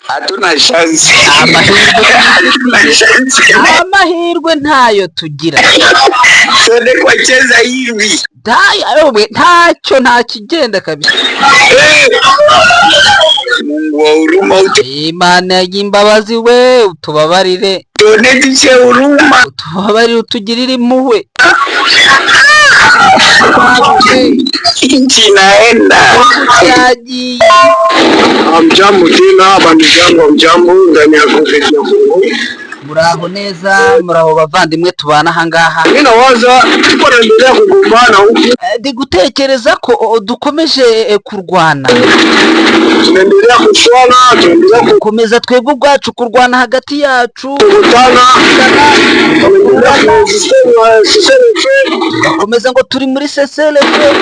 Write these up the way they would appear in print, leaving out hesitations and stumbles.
hatuna chance. Amahirwe ntayo tugira. Sone kwa cheza hivi. Ntacyo ntakigenda kabisa. Mungu wa huruma Imana y'imbabazi we utubabarire. Tuone tushe huruma. Utubabarire utugirire impuhwe. Nchi inaenda. Yagiye. Mjambo tena bandu zangu, mjambo ndani ya Prophet ya Mungu. Muraho neza, muraho bavandimwe tubana ahangaha. Mimi nawaza tuko naendelea kugombana huku. Ndi gutekereza ko dukomeje kurwana. Tunaendelea kushwana, tunaendelea gukomeza twebwe ubwacu kurwana hagati yacu. kukutana. Komeza ngo turi muri seselefe.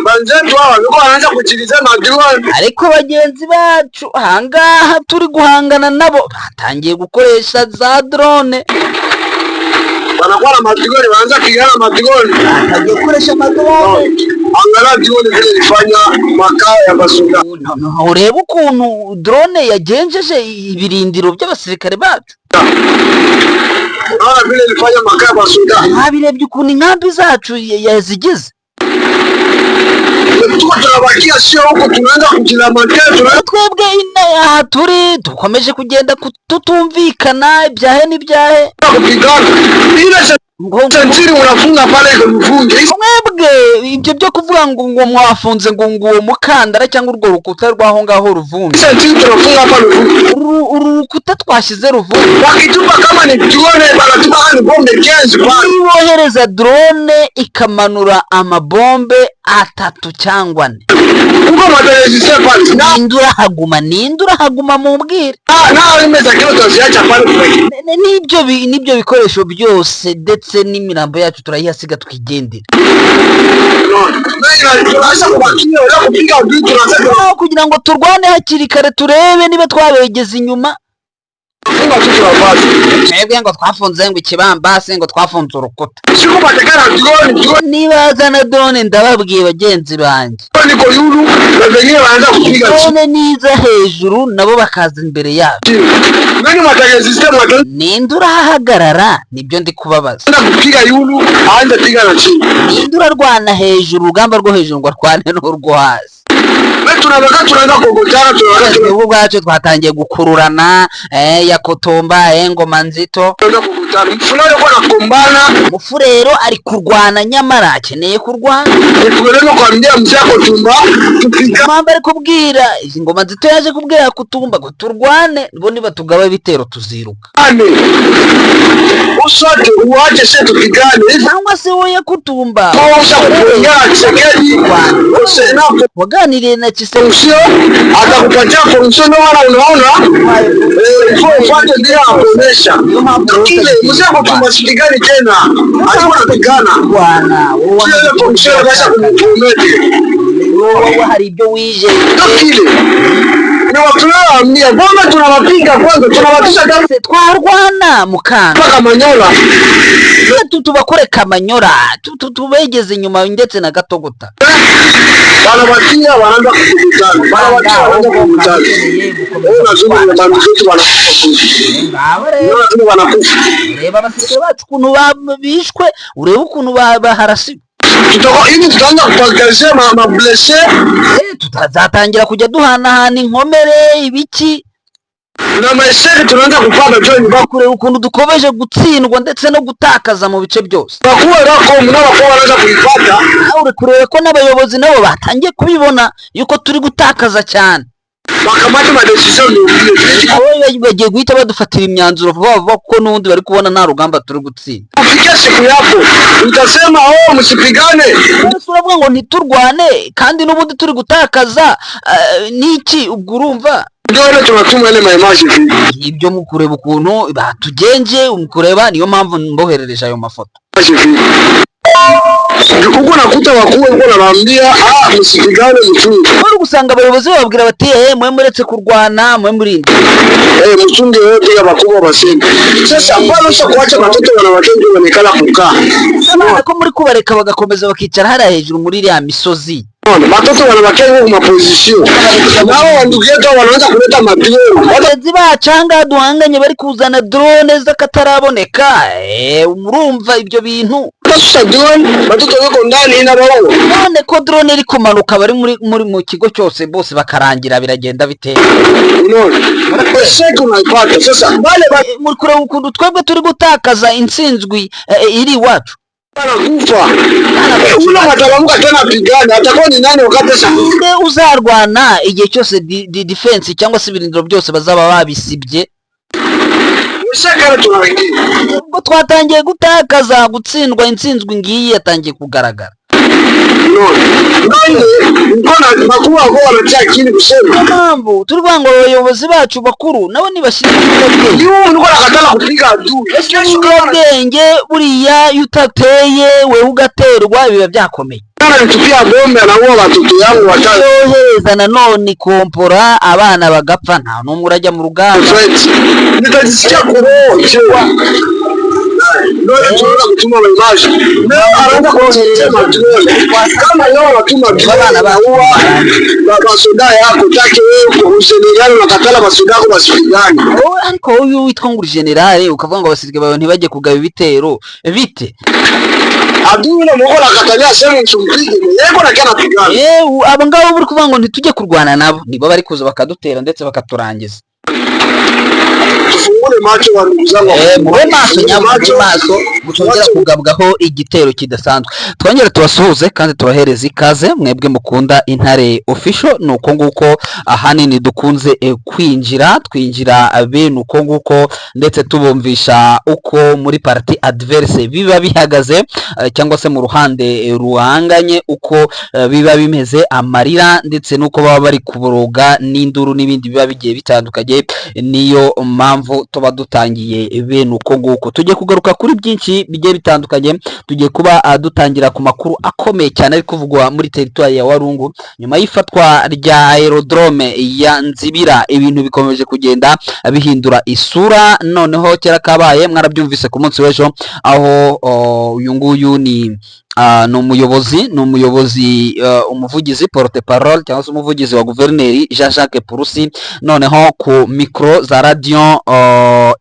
Banzetu hawa biko wanaanza kuchiliza madrone. Ariko bagenzi bacu hangaha turi guhangana nabo batangiye gukoresha za drone. Wanakuwa na madrone, wanaanza pigana madrone. Batangiye gukoresha madrone. Angalau drone vile ilifanya makao ya basuda. Ureba ukuntu drone yagenjeje ibirindiro by'abasirikare bacu. Vile ilifanya makao ya basuda. Habirebye ukuntu inkambi zacu yazigize. Tunabakia sio huko, tunaanza kujilamatea. Twebwe ina turi dukomeje kugenda tutumvikana ibyahe n'ibyahe kupigana ile sentiri unafunga pale kumfunge. Mwebwe ibyo byo kuvuga ngo mwafunze ngo uwo mukandara cyangwa urwo rukuta rwaho ngaho ruvumbi. Sentiri tunafunga hapa ruvumbi. Urukuta twashize ruvumbi. Wakitupa kama ni drone banatupa ni bombe 15 pale. Wohereza drone ikamanura amabombe 3 cyangwa 4. Uko madarezi pale. Nindura haguma mumbwire. Na imeza kilo tuziacha pale kubaki. Nibyo bikoresho byose ndetse n'imirambo yacu turayihasiga twigendera. Kugira ngo turwane hakiri kare turebe niba twabegeza inyuma. Twebwe ngo twafunze ngo ikibambase ngo twafunze urukuta. Niba zana drone ndababwiye bagenzi banjye. Drone niza hejuru nabo bakaza imbere yacu. Nindura hahagarara nibyo ndi kubabaza. Nindura rwana hejuru urugamba rwo hejuru ngo rwane n'urwo hasi. Ubu bwacu twatangiye gukururana yakotomba Ngoma Nzito. Mufurero ari kurwana nyamara akeneye kurwana. Mamba ari kubwira Ngoma Nzito yaje kubwira Kutumba ngo turwane bo niba tugaba bitero tuziruka. Usote uache sisi tupigane. Nangwa se woye Kutumba. Waganiriye na Chisekedi atakupatia function wala unaona fuate bila kuonesha kile msemo tumasikigani tena alikuwa anapigana bwana wewe function unaweza kumpromete wewe hari ibyo wije kile ni watunaambia mbona tunawapiga kwanza tunawatisha damu twarwana mukana Kamanyola tubakore Kamanyola tubegeze inyuma ndetse na Gatogota wanawatia wanaanza kukutana reba abasirikare bacu ukuntu bishwe urebe ukuntu baharasiwe. Hivi tutaanza kupakazia mableshe tutazatangira kujya duhanahana inkomere ibiki na meseri tunaanza kupanda join bakure ukuntu dukomeje gutsindwa ndetse no gutakaza mu bice byose. Bakubera ko munabako baraza kuyifata uri kureba ko n'abayobozi nabo batangiye kubibona yuko turi gutakaza cyane. Bakamata madecision ni bagiye guhita badufatira imyanzuro vuba kuko n'undi bari kubona nta rugamba turi gutsinda. Ufike siku yako utasema msipigane. Uravuga ngo ntiturwane kandi n'ubundi turi gutakaza niki ubwo urumva. Ndio tunatuma ile maimaji ibyo mukureba ukuntu batugenje umukureba niyo mpamvu mboherereje ayo mafoto. Uko nakuta wakuwe uko naambia msipigane mchunge. Bari gusanga abayobozi bababwira bati mwe muretse kurwana mwe murinde. Mchunge wote ya bakubwa basenga. Sasa mbona sio kuacha watoto wanawatenge wanekala kukaa. Sabana ko muri kubareka bagakomeza bakicara hara hejuru muri ya misozi. Watoto wanabakea kwa position. Nao ndugu yetu wanaanza kuleta madrone. Abagenzi bacanga duhanganye bari kuzana drone z'akataraboneka. Urumva ibyo bintu. Basusa drone, batoto bako ndani na bawo. None ko drone iri kumanuka bari muri mu kigo cyose bose bakarangira biragenda bite. None. Seko unaipata. Sasa bale muri kure ukundu twebwe turi gutakaza intsinzwi iri iwacu. Kufa. Ula matalamuka tena pigana atakuwa ni nani wakati sasa uzarwana igihe cyose defense cyangwa se ibirindiro byose bazaba babisibye. Ushakara tunaringiye ubwo twatangiye gutakaza gutsindwa intsinzwi ngiyi yatangiye kugaragara. None mbona makuba ko wanacyakini gusema mpamvu turi bango abayobozi bacu bakuru nabo nibashyize ubwenge. Iyo ngo nakatala kupiga adu ubwenge buriya yutateye we ugaterwa biba byakomeye. Nitupia bombe na uwa watoto yangu watatu. Yohereza nanone kompora abana bagapfa nta numwe urajya mu rugamba. Nitajisikia kurochewa. Ndio tunaona kutuma message. Leo anaanza kuonesha madrone. Kama leo wanatuma bana baua basoda yako take wewe kwa general nakatala basoda yako basipigane. Ariko uyu witwa ngo general ukavuga ngo abasirikare bawe ntibajye kugaba ibitero bite. Aduna mukola katanya sema nchumpige yego nakana pigana. Abo ngabo buri kuvuga ngo ntitujye kurwana nabo nibo bari kuza bakadutera ndetse bakaturangiza. Tufungure macho wa ndugu zangu. Mube maso nyamacho maso mutongera kugabwaho igitero kidasanzwe. Twongera tubasuhuze kandi tubahereza ikaze mwebwe mukunda Intare Official. Nuko nguko ahanini dukunze twinjira bene uko nguko ndetse tubumvisha uko muri parti adverse biba bihagaze cyangwa se mu ruhande ruhanganye uko biba bimeze amarira ndetse nuko baba bari kuburoga n'induru n'ibindi biba bigiye bitandukanye. Niyo mpamvu tuba dutangiye bene uko nguko. Tujye kugaruka kuri byinshi bigiye bitandukanye. Tugiye kuba dutangira ku makuru akomeye cyane ari kuvugwa muri territoire ya Walungu nyuma y'ifatwa rya aerodrome ya Nzibira. Ibintu bikomeje kugenda bihindura isura. Noneho kera kabaye mwarabyumvise ku munsi w'ejo aho uyu nguyu ni umuyobozi umuvugizi porte parole cyangwa se umuvugizi wa guverineri Jean-Jacques Purusi noneho ku micro za radio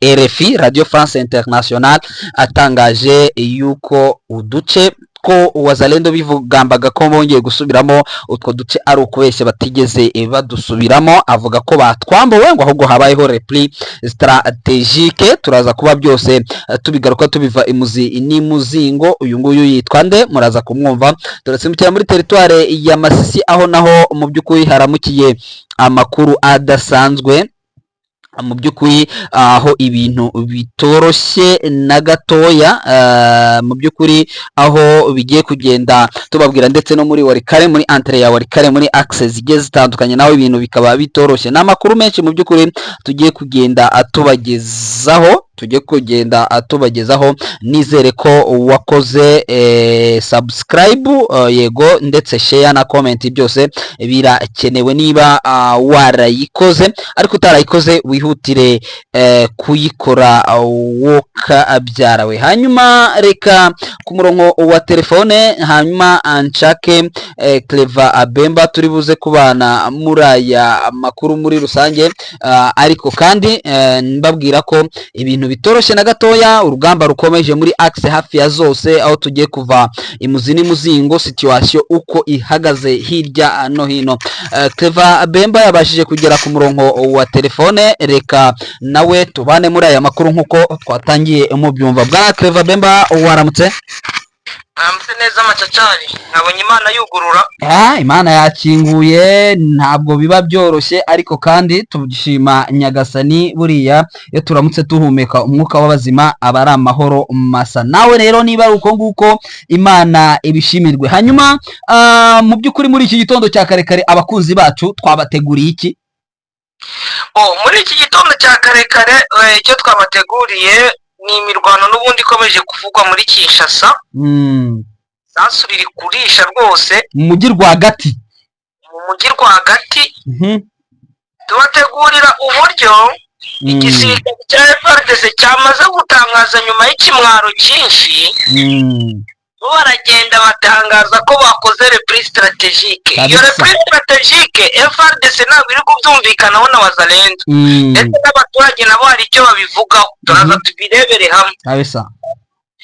RFI Radio France International atangaje yuko uduce ko Wazalendo bivugambaga ko bongeye gusubiramo utwo duce ari ukubeshya batigeze badusubiramo. Avuga ko batwambuwe ngo ahubwo habayeho repli strategique. Turaza kuba byose tubigaruka tubiva imuzi n'imuzingo. Uyu nguyu yitwa nde muraza kumwumva. Turasimukira muri territoire ya Masisi aho naho mu by'ukuri haramukiye amakuru adasanzwe. Mu by'ukuri aho ibintu bitoroshye na gatoya. Mu by'ukuri aho bigiye kugenda tubabwira ndetse no muri Walikale muri entre ya Walikale muri access zigiye zitandukanye naho ibintu bikaba bitoroshye. Na makuru menshi mu by'ukuri tugiye kugenda atubagezaho. Nizere ko wakoze subscribe yego ndetse share na comment byose birakenewe. Niba warayikoze ariko utarayikoze wihutire kuyikora woka abyarawe. Hanyuma reka ku murongo wa telefone hanyuma anchake Clever Abemba turi buze kubana muri aya makuru muri rusange. Ariko kandi mbabwira ko ibintu bitoroshye na gatoya. Urugamba rukomeje muri axe hafi ya zose aho tugiye kuva imuzi n'imuzingo situation uko ihagaze hirya no hino. Clever Abemba yabashije kugera ku murongo wa telefone. Reka nawe tubane muri aya makuru nkuko twatangiye mu byumva. Bwa Clever Abemba waramutse? Amse neza macacari nabonye Imana yugurura. Imana yakinguye ntabwo biba byoroshye ariko kandi tugishima Nyagasani buriya iyo turamutse tuhumeka umwuka w'abazima aba ari amahoro masa. Nawe rero niba uko nguko Imana ibishimirwe. Hanyuma mu by'ukuri muri iki gitondo cya karekare abakunzi bacu twabateguriye iki? Muri iki gitondo cya karekare icyo twabateguriye ni imirwano n'ubundi ikomeje kuvugwa muri Kinshasa. Sasu riri kurisha rwose mu mujyi rwagati. Tubategurira uburyo igisirikare cya FARDC cyamaze gutangaza nyuma y'ikimwaro cyinshi baragenda batangaza ko bakoze reprise strategique. Iyo reprise strategique FARDC ntabwo iri kubyumvikanaho na Wazalendo ndetse n'abaturage nabo hari icyo babivugaho. Turaza tubirebere hamwe.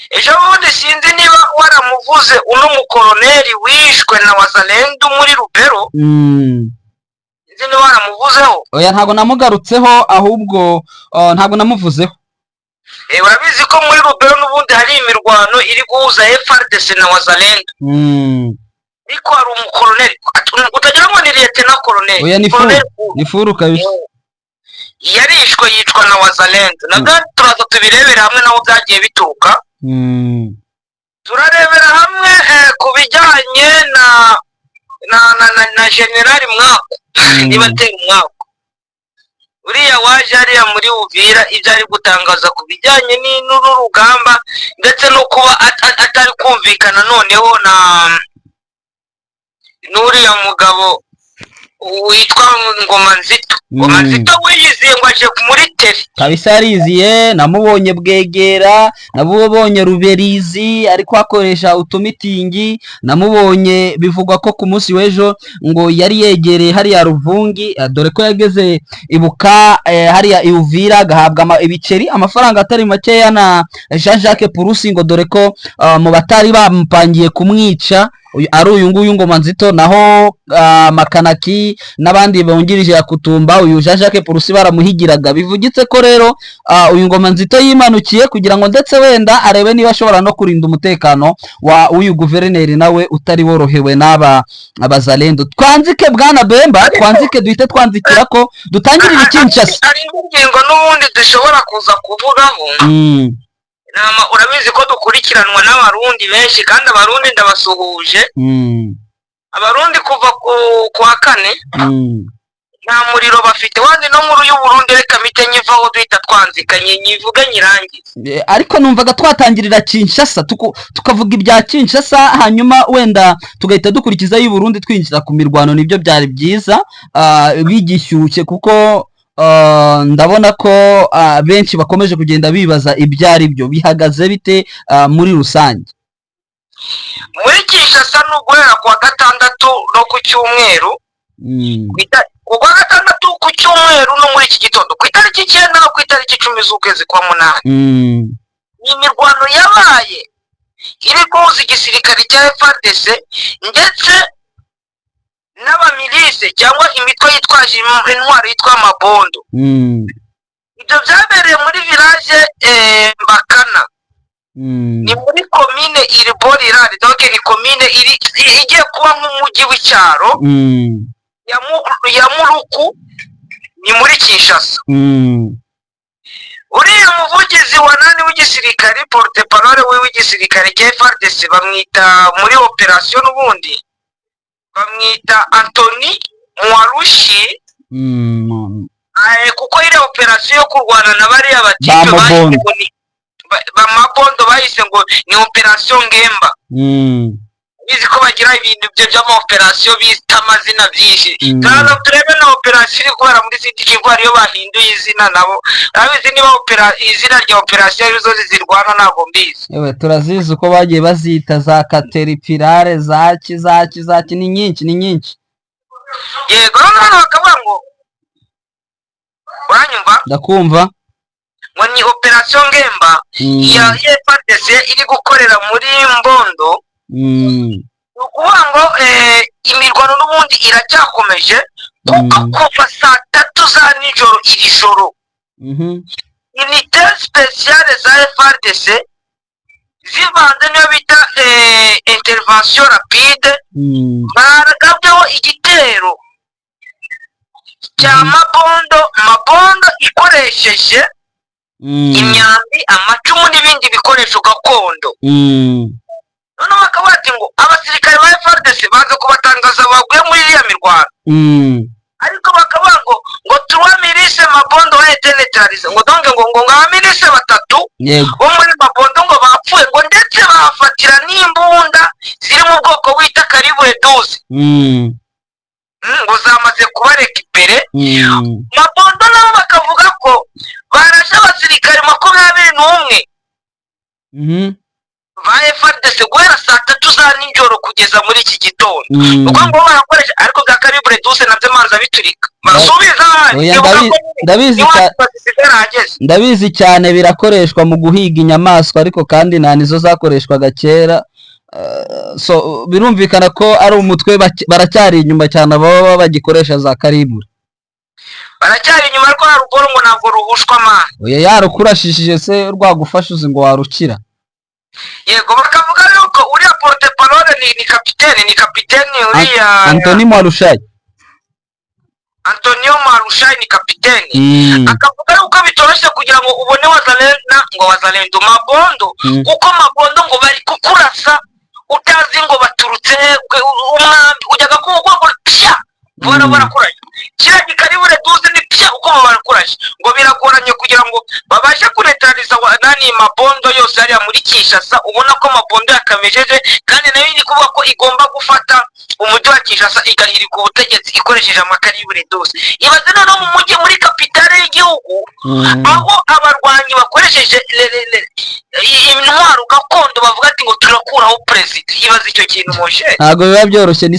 Ejo bundi sinzi niba waramuvuze uno mukoloneli wishwe na Wazalendo muri Rubero. Sinzi niba waramuvuzeho. Oya ntabwo namugarutseho, ahubwo ntabwo namuvuzeho. Urabizi ko muri Rubero n'ubundi hari imirwano iri guhuza FARDC na Wazalendo. Ariko hari umukoloneli utagira ngo ni lieutenant colonel. Oya ni furu kabisa. Yarishwe yicwa na Wazalendo. Nabwo turaza tubirebera hamwe naho byagiye bituruka. Turarebera hamwe ku bijyanye na General Mwako. Niba atera Mwako uriya waje hariya muri Uvira ibyo ari gutangaza ku bijyanye n'urugamba ndetse no kuba atari kumvikana noneho na n'uriya mugabo witwa Ngoma Nzito. Ngoma Nzito wiyiziye ngo aje muri teri kabisa. Yariziye, namubonye Bwegera, namubonye Ruberizi ariko akoresha utumitingi, namubonye bivugwa ko ku munsi w'ejo ngo yari yegereye hariya Ruvungi, dore ko yageze ibuka hariya Uvira agahabwa ibiceri amafaranga atari makeya na Jean-Jacques Purusi, ngo dore ko mu batari bamupangiye kumwica ari uyu nguyu Ngoma Nzito, naho Makanaki n'abandi bongirije ya Kutumba uyu Jean-Jacques Purusi baramuhigiraga. Bivugitse ko rero uyu Ngoma Nzito yimanukiye kugira ngo ndetse wenda arebe niba ashobora no kurinda umutekano wa uyu guverineri nawe utari worohewe n'aba Abazalendo. Twanzike bwana Bemba, twanzike duhite twanzikira ko dutangirira Kinshasa. Ari ingingo n'ubundi dushobora kuza kuvugaho. Urabizi ko dukurikiranwa n'abarundi benshi kandi abarundi ndabasuhuje. Abarundi kuva kwa kane nta muriro bafite, wandi no nkuru y'Uburundi reka mite nyivaho duhita twanzikanye nyivuga nyirangize. Ariko numvaga twatangirira Kinshasa tukavuga ibya Kinshasa hanyuma wenda tugahita dukurikiza y'Uburundi twinjira ku mirwano. Nibyo byari byiza bigishyushye kuko ndabona ko benshi bakomeje kugenda bibaza ibyari byo bihagaze bite muri rusange. Muri Kinshasa n'uguhera kwa gatandatu no ku cyumweru, kuwa gatandatu ku cyumweru no muri iki gitondo ku itariki 9 no ku itariki 10 z'ukwezi kwa munani, ni imirwano yabaye iri guhuza igisirikare cya FARDC ndetse n'abamilise cyangwa imitwe yitwaje intwaro yitwa Mabondo. Ibyo byabereye muri village Mbakana, ni muri commune Iriborirari, donc ni commune igiye kuba nk'umujyi w'icyaro ya Muruku, ni muri Kinshasa. Uriya muvugizi wa nani w'igisirikare, porte parole w'igisirikare cya FARDC bamwita muri operation n'ubundi bamwita Anthony Mwarushi, kuko ile operation yo kurwana na bariya batipe Mabondo bahise ngo ni operation Ngemba. Bizi ko bagira ibintu byo by'ama operation bita amazina byinshi. Kandi turebe na operation iri kubera muri Sud Kivu ariyo bahinduye izina nabo. Abizi niba izina rya operation arizo zirwana ntabwo mbizi. Yewe turazizi uko bagiye bazita za Caterpillar, zaki ni nyinshi. Yego none bakavuga ngo uranyumva? Ndakumva. Ngo ni operation Ngemba ya FARDC iri gukorera muri Mbondo. Ukuvuga ngo imirwano n'ubundi iracyakomeje kuva saa 3 za nijoro iri joro. Unité spéciale za FARDC zivanze niyo bita intervention rapide, baragabyeho igitero cya Mabondo ikoresheje imyambi, amacumu n'ibindi bikoresho gakondo. None bakaba bati ngo abasirikare ba FARDC baza kubatangaza baguye muri iriya mirwano, ariko bakaba ngo tuwa milise Mabondo wa neutralize, ngo donge ngo abamilise batatu bo muri Mabondo ngo bapfuye, ngo ndetse bafatira n'imbunda ziri mu bwoko bita Karibu 12 ngo zamaze kubarekipere. Mabondo nabo bakavuga ko barashe abasirikare 21 ba FARDC guhera saa 3 za nijoro kugeza muri iki gitondo uko ngo barakoresha ariko bwa calibre 12 navyo manza biturika basubiza ndabizi cyane birakoreshwa mu guhiga inyamaswa ariko kandi nta nizo zakoreshwaga kera. So birumvikana ko ari umutwe baracyari inyuma cyane baba bagikoresha za calibre, baracyari inyuma ariko haruguru ngo ntabwo ruhushwa mana. Oya yarukurashishije se rwagufasha uzi ngo warukira. Yego bakavuga yuko uriya porte parole ni kapiteni uriya Antonio Marushayi ni kapiteni. Akavuga yuko bitoroshye kugira ngo ubone wazalendo mabondo kuko mabondo ngo bari kukurasa utazi ngo baturutse umwambi ujyaga kuko pya barakuranye kira gikaribure duze ni pya uko barakuranye ngo biragoranye kugira ngo babashe kunetraliza nani mabondo yose ari muri Kinshasa. Ubona ko mabondo yakamejeje kandi nayo ni kuvuga ko igomba gufata umujyi wa Kinshasa igahiri ku butegetsi ikoresheje amakaribure dose. Ibaze no mu mujyi muri kapitale y'igihugu aho abarwanyi bakoresheje intwaro gakondo bavuga ati ngo turakuraho president. Ibaze icyo kintu moshe ntago biba byoroshye, ni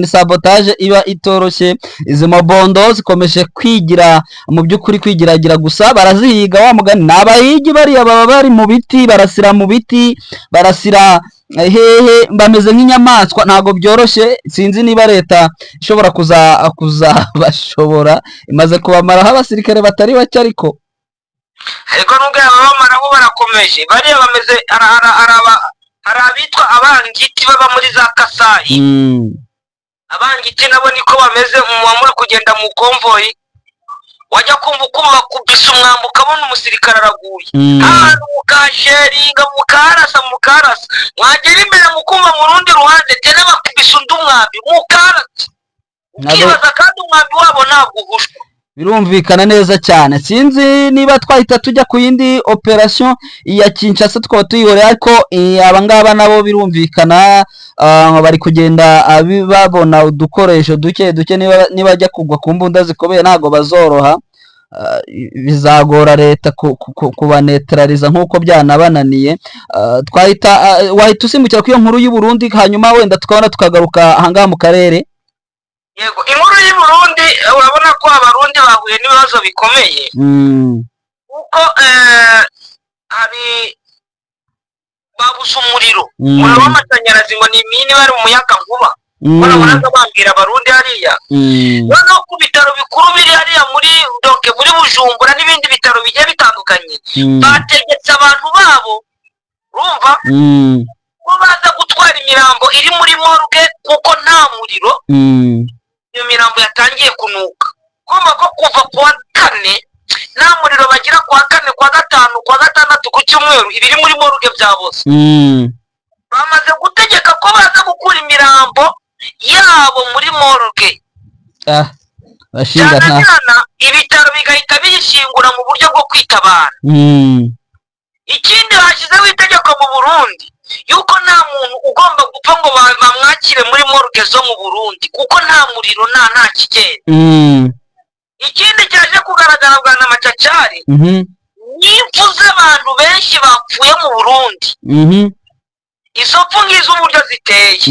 sabotage iba itoroshye. Izi mabondo zikomeje kwigira mu by'ukuri kwigiragira gusa barazihiga wa mugani n'abahigi bariya baba bari mu biti barasira mu biti barasira hehe bameze nk'inyamaswa. Ntago byoroshye, sinzi niba leta ishobora kuzabashobora, imaze kubamaraho abasirikare batari bake ariko nubwo abamaraho barakomeje bariya bameze hari abitwa abangiti baba muri za Kasayi. Abangiti nabo niko bameze muri kugenda mu konvoyi wajya kumva uko bakubise umwambi ukabona umusirikare araguye ahantu mukasheringa mukarasa mwagera imbere mukumva mu rundi ruhande tena bakubise undi umwambi mukarasa ukibaza kandi umwambi wabo ntabwo uhushwa. Birumvikana neza cyane. Sinzi niba twahita tujya ku yindi operation ya Kinshasa twaba tuyihore, ariko abangaba nabo birumvikana bari kugenda babona udukoresho duke niba ajya kugwa ku mbunda zikomeye ntago bazoroha. Bizagora leta kubanetraliza nk'uko byanabananiye. Wahita usimbukira ku iyo nkuru y'u Burundi hanyuma wenda tukabona tukagaruka ahangaha mu karere. Yego inkuru y'u Burundi urabona ko abarundi bahuye n'ibibazo bikomeye kuko hari babuze umuriro w'amashanyarazi ngo ni mini bari umuyaga nkuba. Barabona bambwira abarundi hariya no ku bitaro bikuru biri hariya muri Bujumbura n'ibindi bitaro bigiye bitandukanye bategetse abantu babo urumva ko baza gutwara imirambo iri muri morgue kuko nta muriro. Iyo mirambo yatangiye kunuka kumva ko kuva kuwa 4 nta muriro bagira kuwa 4 kuwa 5 kuwa 6 ku cyumweru ibiri muri morgue byaboze. Bamaze gutegeka ko baza gukura imirambo yabo muri morgue. Bashinga nta ibitaro bigahita bishingura mu buryo bwo kwitabara. Ikindi hashizeho itegeko mu Burundi yuko nta muntu ugomba gupfa ngo bamwakire muri morgue zo mu Burundi kuko nta muriro nta kigenda. Ikindi cyaje kugaragara bwa n'amacacari n'impfu z'abantu benshi bapfuye mu Burundi. Izo mpfu nk'izo uburyo ziteye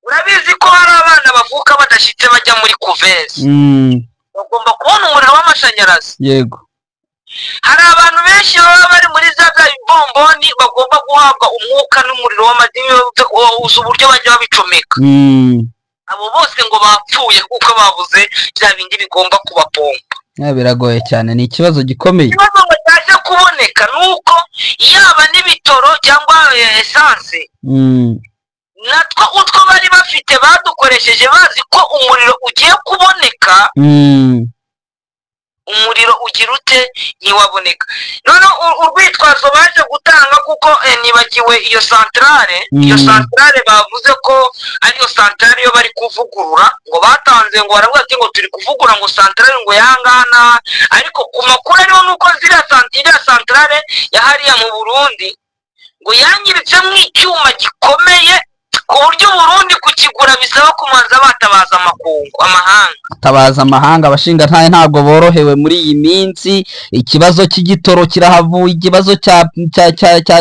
urabizi ko hari abana bavuka badashitse bajya muri kuvezi bagomba kubona umuriro w'amashanyarazi. Yego hari abantu benshi baba bari muri za bomboni bagomba guhabwa umwuka n'umuriro w'amadini uzi uburyo bajya babicomeka. Abo bose ngo bapfuye kuko babuze bya bindi bigomba kubapompa. Biragoye cyane, ni ikibazo gikomeye. Ikibazo ngo cyaje kuboneka nuko yaba n'ibitoro cyangwa essence natwo utwo bari bafite badukoresheje bazi ko umuriro ugiye kuboneka. Umuriro ugira ute ntiwaboneka. None urwitwazo baje gutanga kuko nibagiwe iyo centrale bavuze ko ariyo centrale yo bari kuvugurura ngo batanze ngo baravuga ati ngo turi kuvugura ngo centrale ngo yangana, ariko ku makuru ariho nuko ziriya centrale yahariya mu Burundi ngo yangiritse mu icyuma gikomeye ku buryo Burundi kukigura bisaba kumanza batabaza amahanga abashinga ntabwo borohewe muri iyi minsi. Ikibazo cy'igitoro kirahavuye, ikibazo cya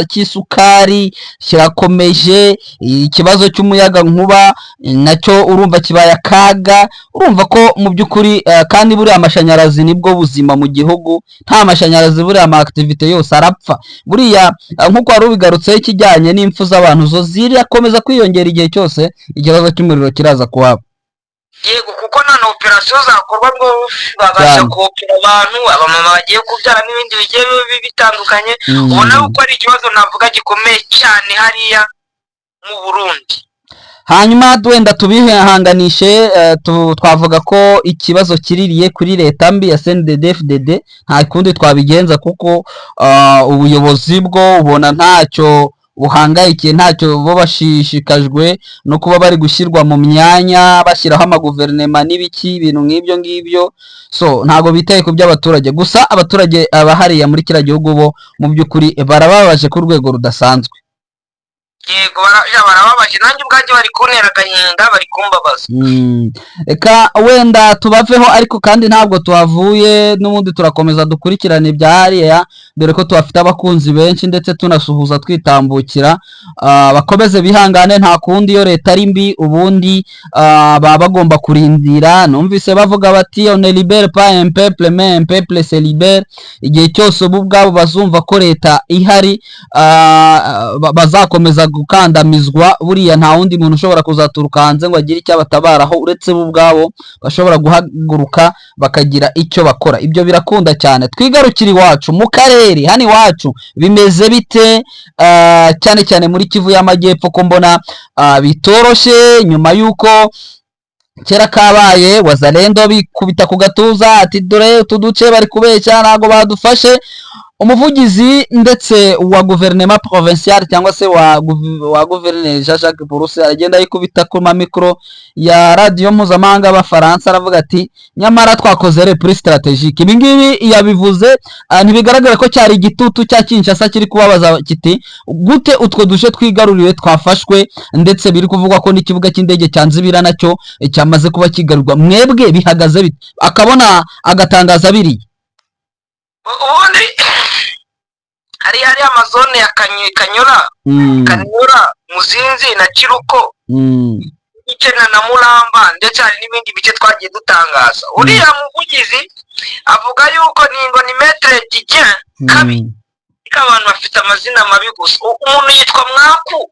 cy'isukari kirakomeje, ikibazo cy'umuyaga nkuba nacyo urumva kibaye akaga. Urumva ko mu by'ukuri kandi buri amashanyarazi nibwo buzima mu gihugu, nta mashanyarazi buri ama activite yose arapfa. Buriya nkuko wari ubigarutseho ikijyanye n'impfu z'abantu zo zirakomeza kwiyongera igihe cyose ikibazo cy'umuriro kiraza kuhaba. Yego, kuko none operasiyo zakorwa ngo babasha kuopera abantu, abamama bagiye kubyara n'ibindi bigiye bitandukanye. Ubona ko ari ikibazo navuga gikomeye cyane hariya mu Burundi. Hanyuma wenda tubihanganishe, twavuga ko ikibazo kiririye kuri leta mbi ya CNDD-FDD, nta kundi twabigenza kuko ubuyobozi bwo ubona ntacyo buhangayikiye, ntacyo bo bashishikajwe no kuba bari gushyirwa mu myanya bashyiraho amaguverinema n'ibiki ibintu nk'ibyo. So ntago bitaye ku by'abaturage gusa. Abaturage abahariya muri kira gihugu bo mu by'ukuri barababaje ku rwego rudasanzwe. Yego, barababaje, nanjye ubwanjye bari kuntera agahinda, bari kumbabaza. Eka wenda tubaveho, ariko kandi ntabwo tuhavuye, n'ubundi turakomeza dukurikirana ibya hariya, dore ko tuhafite abakunzi benshi ndetse tunasuhuza twitambukira. Bakomeze bihangane, nta kundi iyo leta ari mbi ubundi baba bagomba kurindira. Numvise bavuga bati on ne libère pas un peuple mais un peuple se libère. Igihe cyose ubu ubwabo bazumva ko leta ihari bazakomeza gukandamizwa. Buriya nta wundi muntu ushobora kuzaturuka hanze ngo agire icyo abatabaraho uretse bo ubwabo bashobora guhaguruka bakagira icyo bakora. Ibyo birakunda cyane. Twigarukira iwacu mu karere, hano iwacu bimeze bite? Cyane cyane muri Kivu y'Amajyepfo ko mbona bitoroshye, nyuma yuko kera kabaye Wazalendo bikubita ku gatuza ati dore tuduce bari kubeshya ntago badufashe. Umuvugizi ndetse wa guverinema provinciale cyangwa se wa guverineri Jean-Jacques Purusi agenda yikubita ku mamikro ya radio mpuzamahanga y'Abafaransa aravuga ati nyamara twakoze reprise strategique. Ibi ngibi yabivuze ntibigaragara ko cyari igitutu cya Kinshasa kiri kubabaza kiti gute utwo dushe twigaruriwe twafashwe, ndetse biri kuvugwa ko n'ikibuga cy'indege cya Nzibira nacyo cyamaze kuba kigarurwa. Mwebwe bihagaze bite? Akabona agatangaza biri ubundi hari amazone ya Kanyura, Muzinzi na Kiruko, Ikena na Muramba, ndetse hari n'ibindi bice twagiye dutangaza. Uriya muvugizi avuga yuko ningo ni metre Didier Kabi, abantu bafite amazina mabi gusa. Umuntu yitwa Mwaku,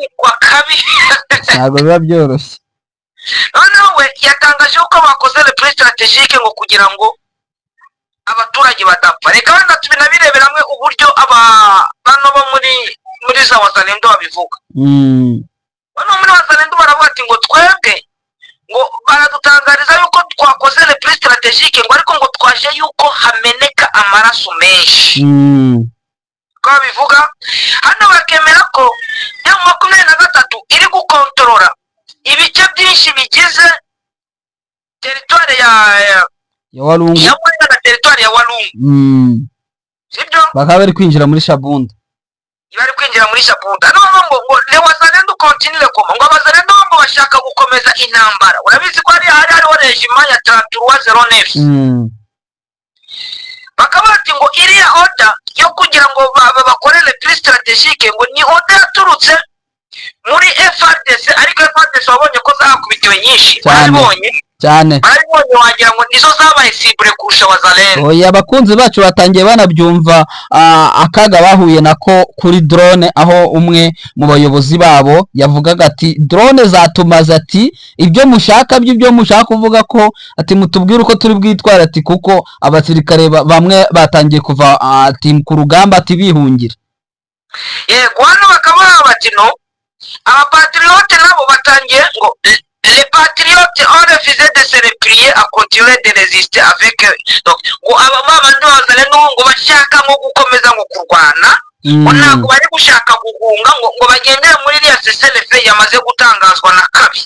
yitwa Kabi, ntabwo biba byoroshye. noneho we yatangaje ko bakoze reprise strategique ngo kugira ngo abaturage badapfa. Reka wenda tubinabirebera hamwe uburyo bano bo muri za Wazalendo babivuga. Bano muri Wazalendo baravuga ati ngo twebwe ngo baradutangariza yuko twakoze reprise strategique ngo ariko ngo twaje yuko hameneka amaraso menshi. Ko bivuga hano bakemera ko ya 23 iri gukontorora ibice byinshi bigize territoire ya Walungu, na territoire ya Walungu. Sibyo? Bakaba bari kwinjira muri Shabunda. Bari kwinjira muri Shabunda. No ngo le Wazalendo continue koma. Ngo Wazalendo ngo bashaka gukomeza intambara. Urabizi ko hariho regiment ya 3309. Bakaba bati ngo iriya order yo kugira ngo bakore reprise strategique ngo ni order yaturutse muri FARDC, ariko FARDC wabonye ko zakubitiwe nyinshi. Barabonye cyane wagira ngo nizo zabaye cible kurusha Wazalendo. Oya, abakunzi bacu batangiye banabyumva akaga bahuye nako kuri drone, aho umwe mu bayobozi babo yavugaga ati drone zatumaze ati ibyo mushaka kuvuga ko ati mutubwire uko turi bwitwara, ati kuko abasirikare bamwe batangiye kuva ati ku rugamba ati bihungira. Yego, hano bakaba bati no abapatriote nabo batangiye ngo les patriotes ont refusé de se replier à continuer de résister avec donc ngo abamama Wazalendo ngo bashaka ngo gukomeza ngo kurwana, ngo ntabwo bari gushaka guhunga ngo bagendera muri iriya CCLF yamaze gutangazwa na Kabi.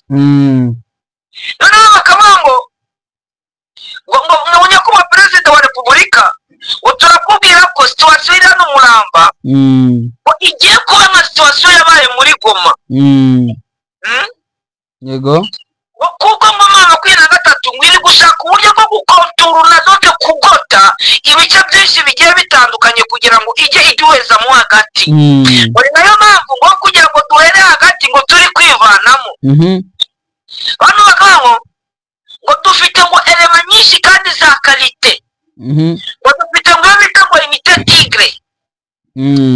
Noneho bakaba ngo nyakubahwa perezida wa repubulika, ngo turakubwira ko situation situation iri hano Muramba ngo igiye kuba nka situation yabaye muri Goma. Yego kuko ngo mama kwina gatatu ngwiri gushaka uburyo bwo gukontorora note kugota ibice byinshi bigiye bitandukanye kugira ngo ije iduheza mu hagati. Bari nayo mpamvu ngo kugira ngo duhere hagati ngo turi kwivanamo. Bano bagabo ngo dufite ngo elema nyinshi kandi za kalite. Ngo dufite ngo bita ngo inite tigre.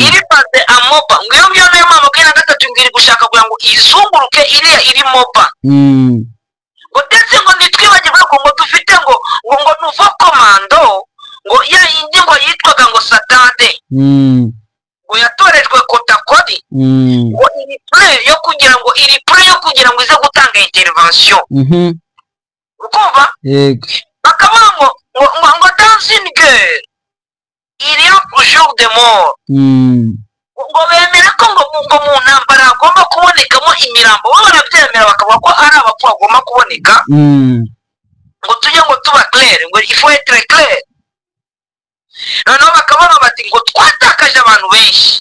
Iri base amoba ngo yo nayo mama kwina gatatu ngiri gushaka kugira ngo izunguruke iri moba. Ndetse ngo nitwibagirwe ngo dufite ngo nuvo komando ngo ya yindi ngo yitwaga ngo Satade ngo yatorejwe Kotakodi ngo iri play yo kugira ngo ize gutanga intervention. Ukumva bakabona ngo dancing girl iri au jour de mort ngo bemera ko ngo mu ntambara agomba kubonekamo imirambo. Bo barabyemera bakavuga ko ari abapfu agomba kuboneka. Ngo tujye ngo tuba clair ngo il faut être clair. Noneho bakabona bati ngo twatakaje abantu benshi.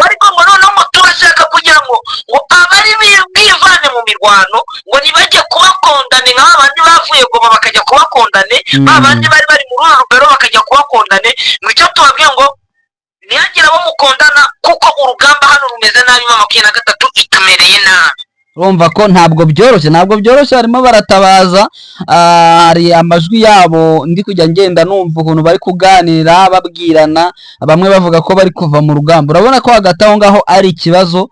Ariko ngo noneho ngo turashaka kugira ngo abari bivane mu mirwano ngo nibajye kubakondane nk'abandi bavuye Goma bakajya kubakondane, babandi bari muri Rubero bakajya kubakondane. Ngo icyo tubabwiye ngo niyagira abo mukondana kuko urugamba hano rumeze nabi mama kwina gatatu itumereye nabi. Urumva ko ntabwo byoroshye harimo baratabaza. Hari amajwi yabo ndi kujya ngenda numva ukuntu bari kuganira babwirana, bamwe bavuga ko bari kuva mu rugamba. Urabona ko hagati aho ngaho ari ikibazo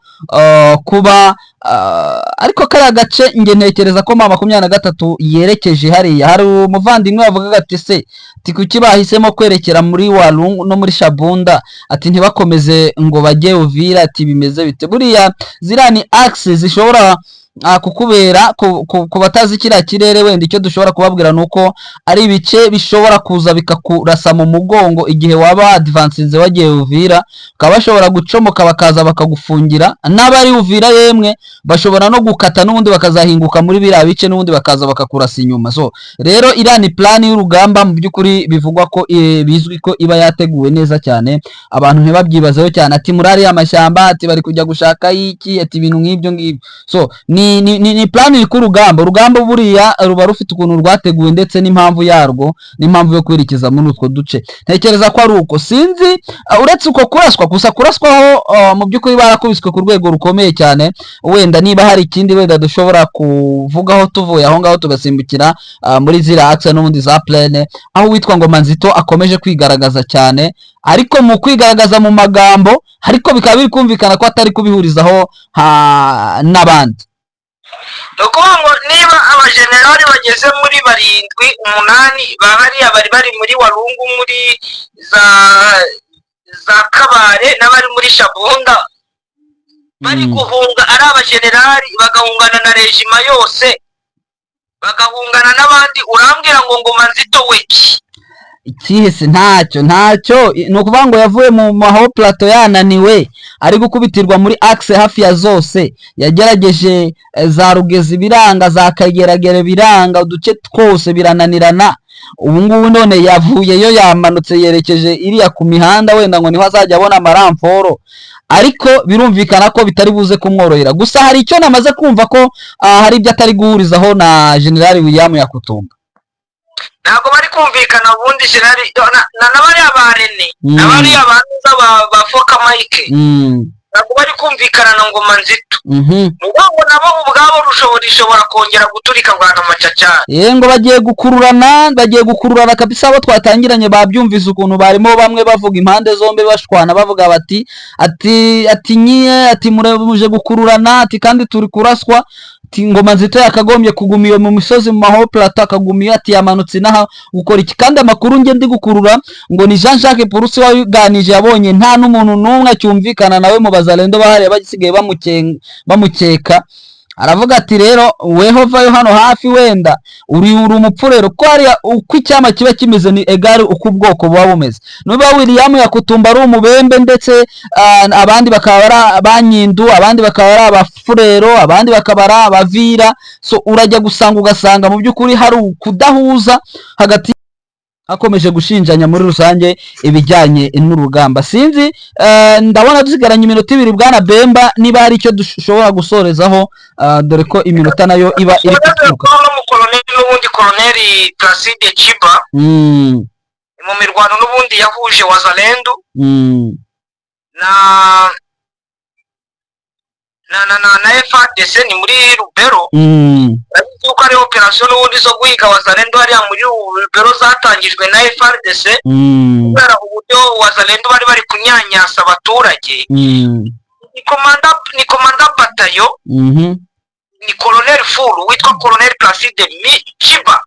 kuba ariko kari agace nge ntekereza ko mama 23 yerekeje hariya. Hari umuvandimwe wavuga ati se kuki bahisemo kwerekera muri Walungu no muri Shabunda, ati ntibakomeze ngo bajye Uvira, ati bimeze bite. Buriya ziriya ni axes zishobora kukubera ku batazi kiriya kirere. Wenda icyo dushobora kubabwira nuko ari ibice bishobora kuza bikakurasa mu mugongo igihe waba advances wagiye Uvira, ukaba bashobora gucomoka bakaza bakagufungira. N'abari Uvira yemwe bashobora no gukata n'ubundi bakazahinguka muri biriya bice n'ubundi bakaza bakakurasa inyuma. So rero iriya ni plan y'urugamba mu by'ukuri bivugwa ko bizwi ko iba yateguwe neza cyane, abantu ntibabyibazeho cyane ati muri ariya mashyamba ati bari kujya gushaka iki, ati ibintu nk'ibyo ngibyo. So ni plan iri ku rugamba buriya ruba rufite ukuntu rwateguwe ndetse n'impamvu yarwo n'impamvu yo kwirikiza muri utwo duce. Ntekereza ko ari uko sinzi uretse uko kuraswa gusa kuraswaho mu by'ukuri barakubiswe ku rwego rukomeye cyane. Wenda niba hari ikindi wenda dushobora kuvugaho tuvuye aho ngaho tugasimbukira muri zira axe n'ubundi za plane, aho witwa ngo Manzito akomeje kwigaragaza cyane, ariko mu kwigaragaza mu magambo ariko bikaba biri kumvikana ko atari kubihurizaho n'abandi. Ukuvuga ngo niba abajenerali bageze muri 7-8 bari muri Walungu muri za Kabare n'abari muri Shabunda bari guhunga ari abajenerali bagahungana na regima yose bagahungana n'abandi, urambwira ngo Manzito weki ikihese ntacyo ni ukuvuga ngo yavuye mu maho plateau yananiwe, ari gukubitirwa muri axe hafi ya zose. Yagerageje za Rugezi biranga, za Kageragere biranga, uduce twose birananirana. Ubu ngubu none yavuyeyo yamanutse yerekeje iriya ku mihanda, wenda ngo niho azajya abona amaramforo, ariko birumvikana ko bitari buze kumworohera. Gusa hari icyo namaze kumva ko hari ibyo atari guhurizaho na General William Yakutumba. Ntabwo bari kumvikana ubundi General n'abari abarene n'abari abanza bafoka Mike ntabwo bari kumvikana na ngo Manzito. Ngo nabo ubwabo rushobora kongera guturika ngwana macacana. Ngo bagiye gukururana kabisa. Abo twatangiranye babyumvise ukuntu barimo bamwe bavuga impande zombe bashwana bavuga bati ati muje gukururana, ati kandi turi kuraswa, ngo Manzito yakagombye kugumiye mu misozi mu maho plateau akagumiye, ati yamanutse naha gukora iki. Kandi amakuru nge ndi gukurura ngo ni Jean-Jacques Purusi waganije yabonye nta n'umuntu n'umwe acyumvikana nawe mu bazalendo bahari basigaye bamukeka. Aravuga ati rero weho vayo hano hafi, wenda uri umupfurero ko ari uko icyama kiba kimeze ni egari uko ubwoko buba bumeze. Nuba William Yakutumba ari umubembe ndetse abandi bakaba ari abanyindu, abandi bakaba ari abafurero, abandi bakaba ari abavira. So urajya ugasanga mu by'ukuri hari kudahuza hagati akomeje gushinjanya muri rusange ibijyanye n'urugamba. Sinzi ndabona dusigaranye iminota 2 bwana Bemba, niba hari icyo dushobora gusorezaho dore ko iminota nayo iba iri kuturuka n'ubundi Colonel Placide Chiba mu mirwano n'ubundi yahuje Wazalendo na FARDC ni muri Rubero, ariko ari operation n'ubundi zo guhiga Wazalendo hariya muri Rubero zatangijwe na FARDC kubera uburyo Wazalendo bari kunyanyasa abaturage. Ni komanda batayo ni Colonel Fulu witwa Colonel Placide Chiba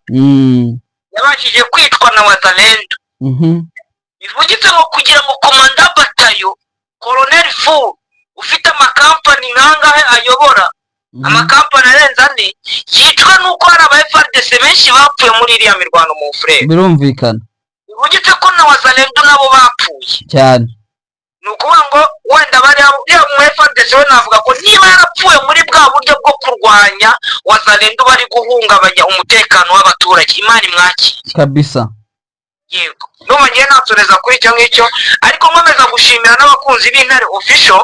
yabashije kwitwa na Wazalendo. Bivugitse ngo kugira ngo komanda batayo Colonel Fulu ufite amakampani nkangahe ayobora amakampani arenze 4 yitwa nuko hari aba FARDC benshi bapfuye muri iriya mirwano mu frere. Birumvikana bivugitse ko na Wazalendo nabo bapfuye cyane, nukuvuga ngo wenda bari mu FARDC we navuga ko niba yarapfuye muri bwa buryo bwo kurwanya Wazalendo bari guhungabanya umutekano w'abaturage, Imana imwaki kabisa. Yego numa ngiye nasoreza kuri icyo ngicyo, ariko nkomeza gushimira n'abakunzi b'Intare Official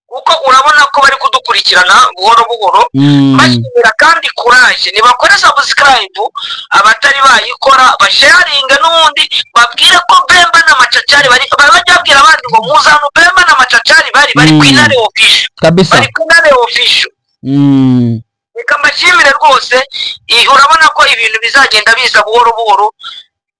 kuko urabona ko bari kudukurikirana buhoro buhoro, bashimira kandi courage. Nibakore subscribe abatari bayikora, basharinga n'ubundi babwire ko Bemba na Macacari bari bajyabwira abandi ngo muzanu Bemba na Macacari bari ku Intare Official kabisa, bari ku Intare Official. Reka mbashimire rwose, urabona ko ibintu bizagenda biza buhoro buhoro.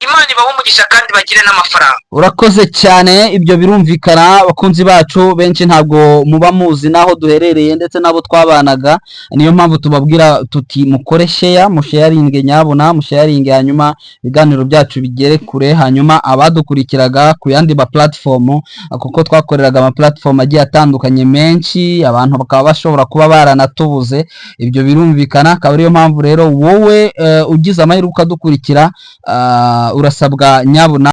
Imana ibaho umugisha kandi bagire n'amafaranga. Urakoze cyane, ibyo birumvikana. Abakunzi bacu benshi ntabwo muba muzi naho duherereye ndetse nabo twabanaga, niyo mpamvu tubabwira tuti mukore share, musharinge nyabona, musharinge hanyuma ibiganiro byacu bigere kure, hanyuma abadukurikiraga ku yandi ba platform, kuko twakoreraga ama platform agiye atandukanye menshi, abantu bakaba bashobora kuba baranatubuze. Ibyo birumvikana, akaba ariyo mpamvu rero wowe ugize amahirwe ukadukurikira urasabwa nyabuna